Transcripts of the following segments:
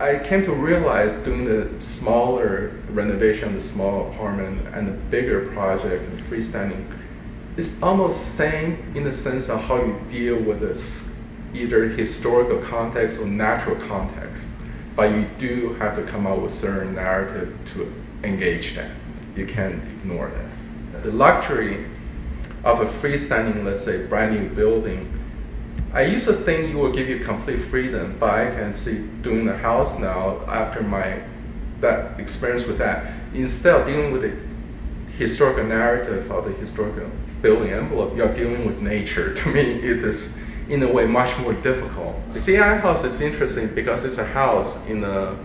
I came to realize doing the smaller renovation, the small apartment, and the bigger project, the freestanding, it's almost same in the sense of how you deal with this either historical context or natural context, but you do have to come up with certain narrative to engage that. You can't ignore that. The luxury of a freestanding, let's say, brand new building, I used to think it would give you complete freedom, but I can see doing the house now after that experience with that. Instead of dealing with the historical narrative of the historical building envelope, you're dealing with nature. To me, it is in a way much more difficult. The CI house is interesting because it's a house in the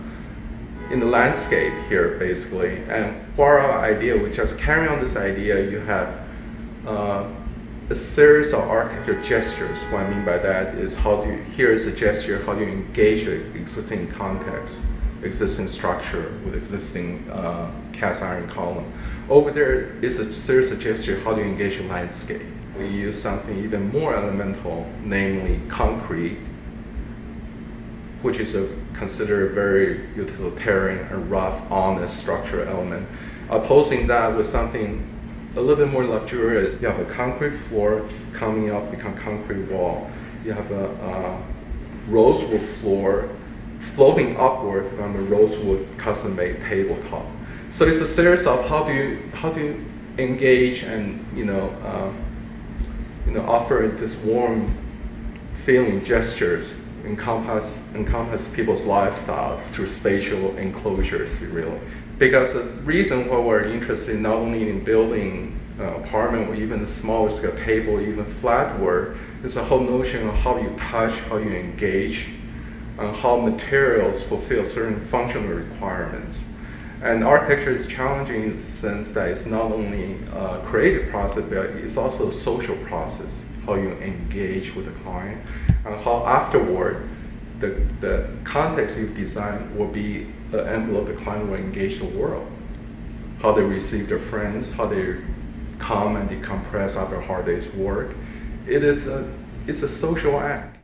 landscape here, basically. And for our idea, we just carry on this idea. You have a series of architecture gestures. What I mean by that is here is a gesture, how do you engage the existing context, existing structure with existing cast iron column. Over there is a series of gestures, how do you engage the landscape. We use something even more elemental, namely concrete, which is considered a very utilitarian and rough, honest structural element. Opposing that with something a little bit more luxurious. You have a concrete floor coming up, become concrete wall. You have a rosewood floor floating upward from the rosewood custom-made tabletop. So it's a series of how do you engage and offer this warm feeling gestures, encompass people's lifestyles through spatial enclosures, really. Because the reason why we're interested not only in building apartment or even the smaller scale table, even flat work, is the whole notion of how you touch, how you engage, how materials fulfill certain functional requirements. And architecture is challenging in the sense that it's not only a creative process, but it's also a social process, how you engage with the client, and how afterward the context you've designed will be the envelope the client will engage the world. How they receive their friends, how they come and decompress after a hard day's work. It's a social act.